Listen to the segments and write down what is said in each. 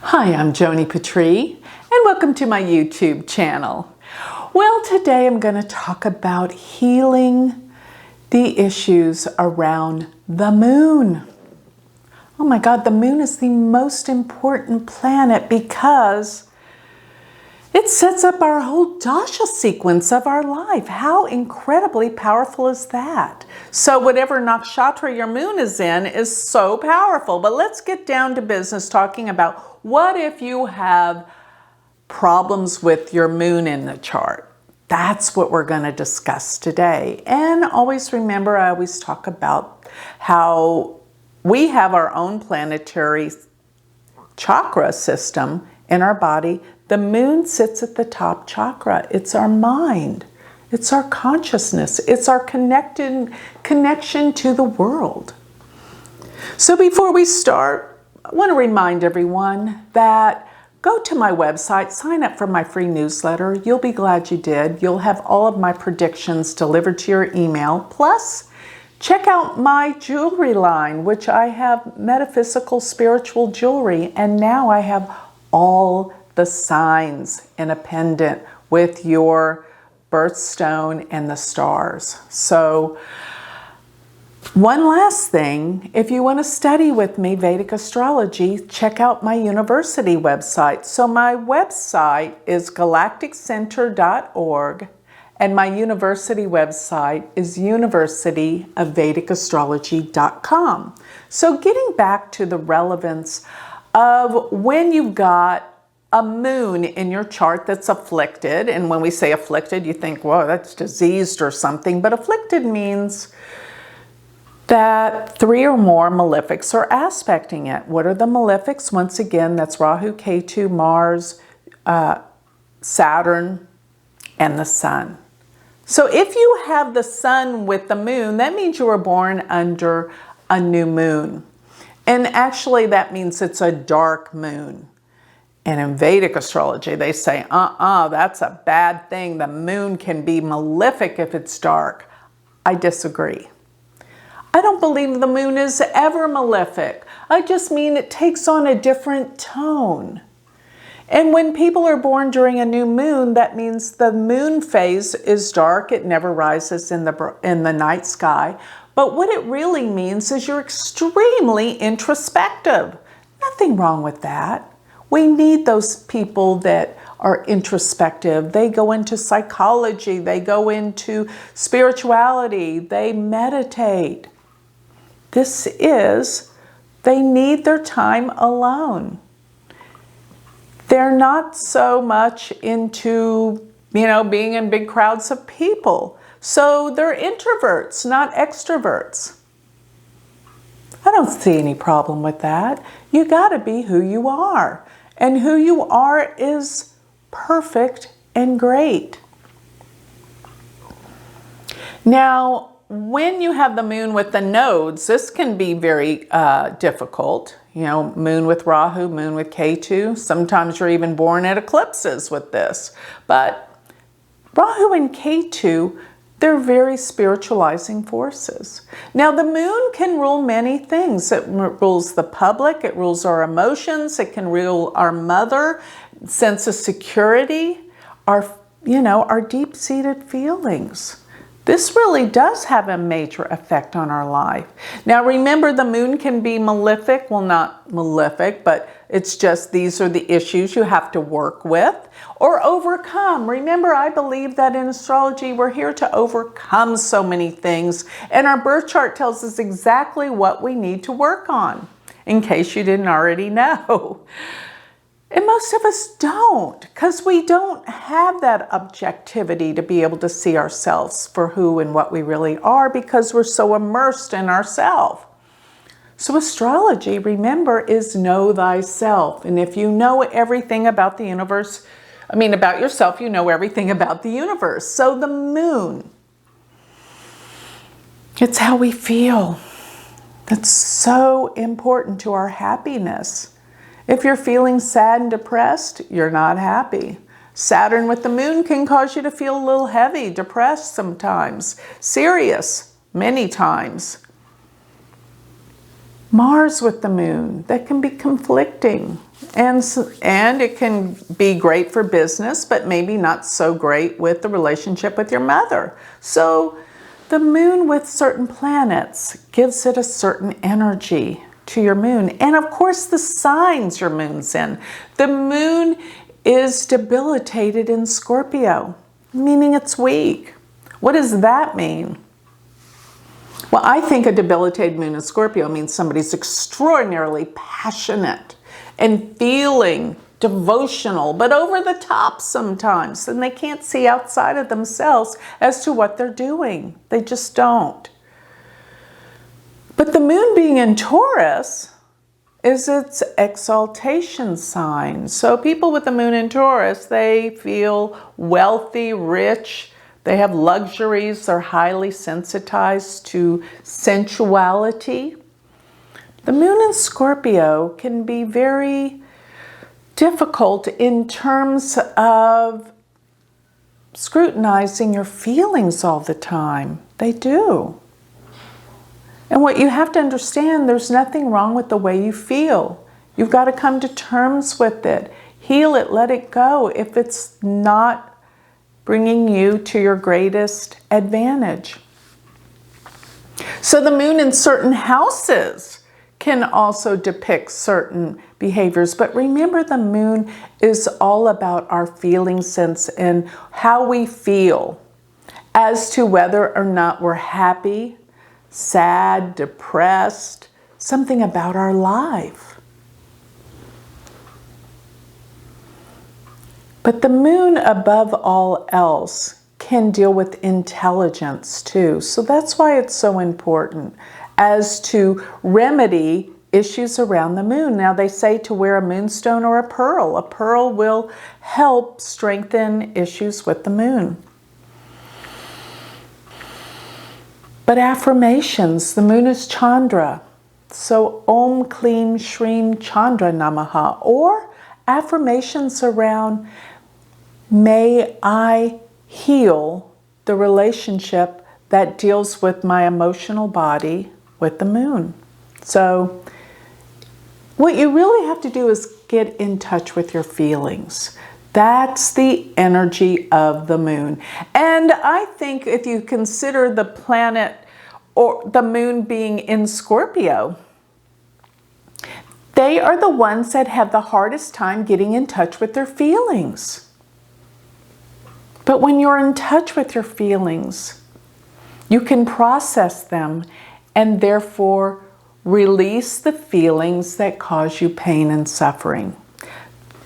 Hi, I'm Joni Patry, and welcome to my YouTube channel. Well, today I'm going to talk about healing the issues around the moon. Oh my God, the moon is the most important planet because it sets up our whole dasha sequence of our life. How incredibly powerful is that? So whatever nakshatra your moon is in is so powerful. But let's get down to business talking about what if you have problems with your moon in the chart. That's what we're going to discuss today. And always remember, I always talk about how we have our own planetary chakra system in our body. The moon sits at the top chakra. It's our mind. It's our consciousness. It's our connection to the world. So before we start, I want to remind everyone that go to my website, sign up for my free newsletter. You'll be glad you did. You'll have all of my predictions delivered to your email. Plus, check out my jewelry line, which I have metaphysical spiritual jewelry, and now I have all the signs in a pendant with your birthstone and the stars. So one last thing, if you want to study with me Vedic astrology, check out my university website. So my website is galacticcenter.org and my university website is universityofvedicastrology.com. So getting back to the relevance of when you've got a moon in your chart that's afflicted, and when we say afflicted, you think, whoa, that's diseased or something, but afflicted means that 3 or more malefics are aspecting it. What are the malefics? Once again, that's Rahu, Ketu, Mars, Saturn, and the Sun. So if you have the Sun with the moon, that means you were born under a new moon. And actually that means it's a dark moon. And in Vedic astrology, they say, that's a bad thing. The moon can be malefic if it's dark. I disagree. I don't believe the moon is ever malefic. I just mean it takes on a different tone. And when people are born during a new moon, that means the moon phase is dark. It never rises in the night sky. But what it really means is you're extremely introspective. Nothing wrong with that. We need those people that are introspective. They go into psychology. They go into spirituality. They meditate. They need their time alone. They're not so much into, being in big crowds of people. So they're introverts, not extroverts. I don't see any problem with that. You got to be who you are. And who you are is perfect and great. Now, when you have the moon with the nodes, this can be very difficult. Moon with Rahu, moon with Ketu. Sometimes you're even born at eclipses with this. But Rahu and Ketu, they're very spiritualizing forces. Now, the moon can rule many things. It rules the public, it rules our emotions, it can rule our mother, sense of security, our deep-seated feelings. This really does have a major effect on our life. Now, remember, the moon can be malefic. Well, not malefic, but it's just these are the issues you have to work with or overcome. Remember, I believe that in astrology, we're here to overcome so many things. And our birth chart tells us exactly what we need to work on, in case you didn't already know. And most of us don't, because we don't have that objectivity to be able to see ourselves for who and what we really are, because we're so immersed in ourselves. So astrology, remember, is know thyself. And if you know everything about the universe, about yourself, you know everything about the universe. So the moon, it's how we feel. That's so important to our happiness. If you're feeling sad and depressed, you're not happy. Saturn with the moon can cause you to feel a little heavy, depressed sometimes, serious many times. Mars with the moon, that can be conflicting. And it can be great for business, but maybe not so great with the relationship with your mother. So the moon with certain planets gives it a certain energy to your moon. And of course, the signs your moon's in. The moon is debilitated in Scorpio, meaning it's weak. What does that mean? Well, I think a debilitated moon in Scorpio means somebody's extraordinarily passionate and feeling devotional, but over the top sometimes, and they can't see outside of themselves as to what they're doing. They just don't. But the moon being in Taurus is its exaltation sign. So people with the moon in Taurus, they feel wealthy, rich, they have luxuries, they're highly sensitized to sensuality. The moon in Scorpio can be very difficult in terms of scrutinizing your feelings all the time. They do. And what you have to understand, there's nothing wrong with the way you feel. You've got to come to terms with it. Heal it, let it go if it's not bringing you to your greatest advantage. So the moon in certain houses can also depict certain behaviors. But remember, the moon is all about our feeling sense and how we feel as to whether or not we're happy, sad, depressed, something about our life. But the moon, above all else, can deal with intelligence too. So that's why it's so important as to remedy issues around the moon. Now they say to wear a moonstone or a pearl. A pearl will help strengthen issues with the moon. But affirmations, the moon is Chandra. So Om Klim Shrim Chandra Namaha. Or affirmations around, may I heal the relationship that deals with my emotional body with the moon. So what you really have to do is get in touch with your feelings. That's the energy of the moon. And I think if you consider the planet or the moon being in Scorpio, they are the ones that have the hardest time getting in touch with their feelings. But when you're in touch with your feelings, you can process them and therefore release the feelings that cause you pain and suffering.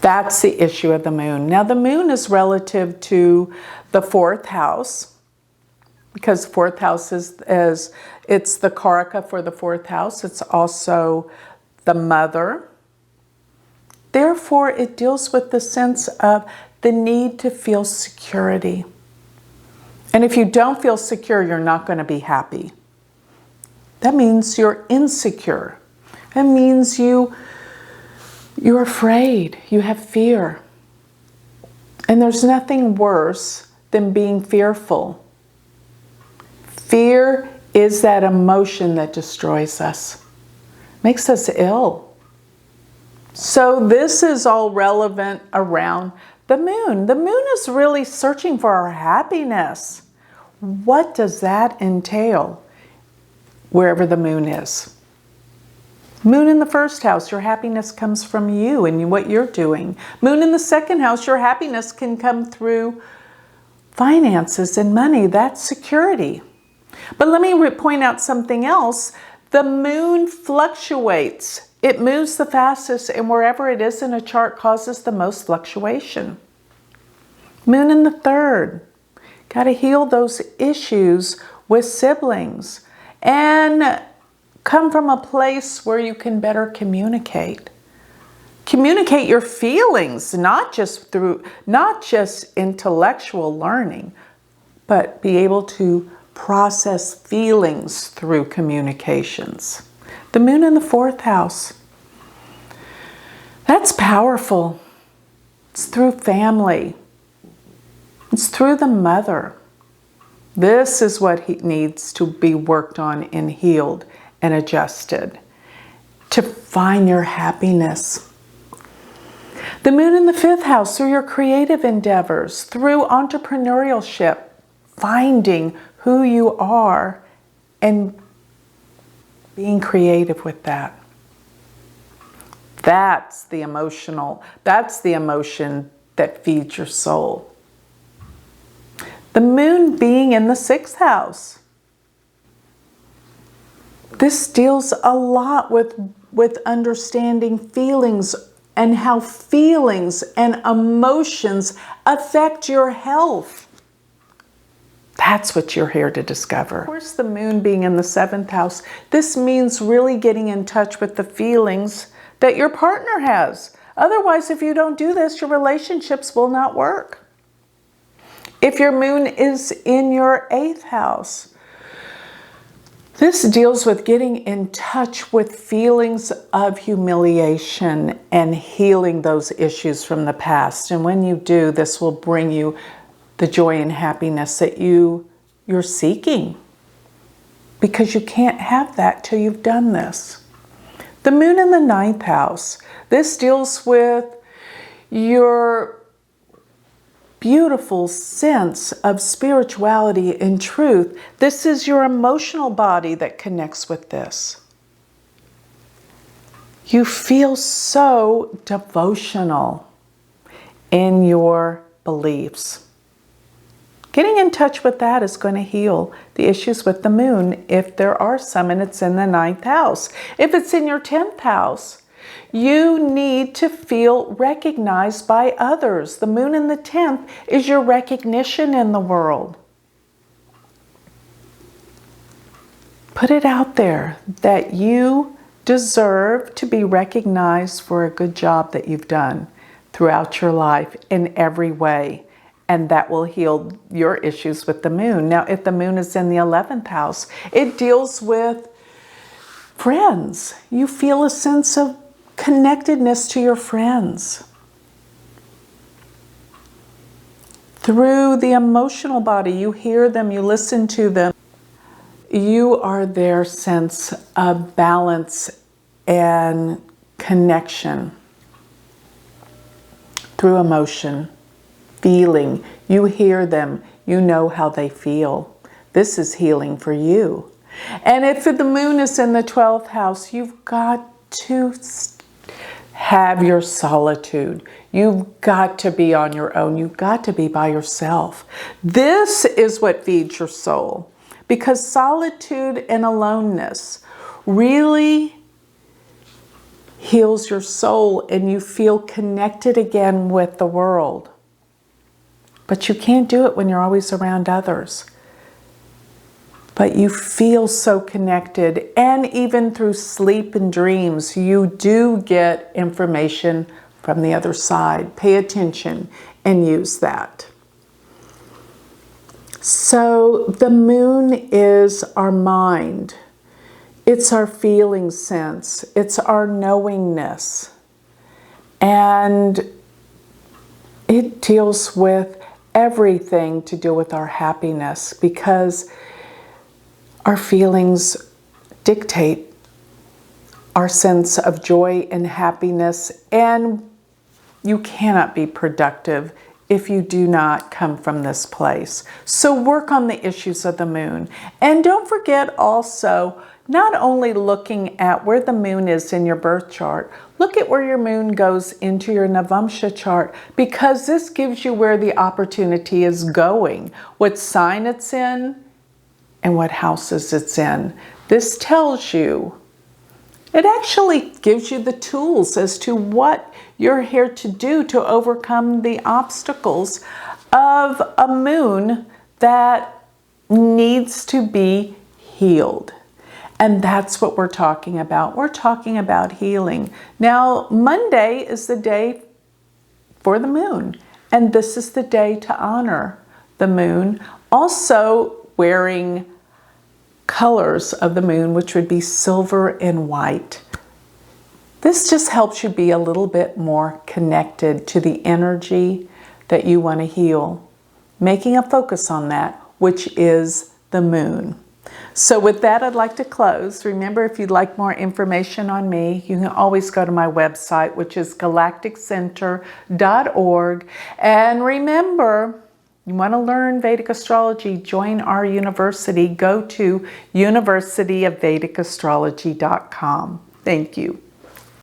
That's the issue of the moon. Now the moon is relative to the fourth house, because fourth house is it's the karaka for the fourth house. It's also the mother. Therefore, it deals with the sense of the need to feel security. And if you don't feel secure, you're not going to be happy. That means you're insecure. That means you're afraid, you have fear. And there's nothing worse than being fearful. Fear is that emotion that destroys us, makes us ill. So this is all relevant around the moon. The moon is really searching for our happiness. What does that entail wherever the moon is? Moon in the first house, your happiness comes from you and what you're doing. Moon in the second house, your happiness can come through finances and money. That's security. But let me point out something else. The moon fluctuates. It moves the fastest, and wherever it is in a chart causes the most fluctuation. Moon in the third. Got to heal those issues with siblings and come from a place where you can better communicate. Communicate your feelings, not just intellectual learning, but be able to process feelings through communications. The moon in the fourth house. That's powerful. It's through family. It's through the mother. This is what needs to be worked on and healed and adjusted. to find your happiness. The moon in the 5th house through your creative endeavors, through entrepreneurship, finding who you are and being creative with that. That's the emotion that feeds your soul. The moon being in the 6th house. This deals a lot with understanding feelings and how feelings and emotions affect your health. That's what you're here to discover. Of course, the moon being in the 7th house, this means really getting in touch with the feelings that your partner has. Otherwise, if you don't do this, your relationships will not work. If your moon is in your 8th house, this deals with getting in touch with feelings of humiliation and healing those issues from the past. And when you do, this will bring you the joy and happiness that you're seeking, because you can't have that till you've done this. The moon in the 9th house, this deals with your beautiful sense of spirituality and truth. This is your emotional body that connects with this. You feel so devotional in your beliefs. Getting in touch with that is going to heal the issues with the moon, if there are some, and it's in the 9th house. If it's in your 10th house, you need to feel recognized by others. The moon in the 10th is your recognition in the world. Put it out there that you deserve to be recognized for a good job that you've done throughout your life in every way. And that will heal your issues with the moon. Now, if the moon is in the 11th house, it deals with friends. You feel a sense of connectedness to your friends. Through the emotional body, you hear them, you listen to them. You are their sense of balance and connection. Through emotion. Feeling. You hear them. You know how they feel. This is healing for you. And if the moon is in the 12th house, you've got to have your solitude. You've got to be on your own. You've got to be by yourself. This is what feeds your soul, because solitude and aloneness really heals your soul and you feel connected again with the world. But you can't do it when you're always around others. But you feel so connected, and even through sleep and dreams, you do get information from the other side. Pay attention and use that. So the moon is our mind. It's our feeling sense. It's our knowingness. And it deals with everything to do with our happiness, because our feelings dictate our sense of joy and happiness, and you cannot be productive if you do not come from this place. So work on the issues of the moon. And don't forget also, not only looking at where the moon is in your birth chart, look at where your moon goes into your Navamsha chart, because this gives you where the opportunity is going, what sign it's in, and what houses it's in. This tells you, it actually gives you the tools as to what you're here to do to overcome the obstacles of a moon that needs to be healed. And that's what we're talking about. We're talking about healing. Now, Monday is the day for the moon, and this is the day to honor the moon. Also wearing colors of the moon, which would be silver and white. This just helps you be a little bit more connected to the energy that you want to heal, making a focus on that, which is the moon. So with that, I'd like to close. Remember, if you'd like more information on me, you can always go to my website, which is galacticcenter.org. And remember, you want to learn Vedic astrology, join our university. Go to universityofvedicastrology.com. Thank you.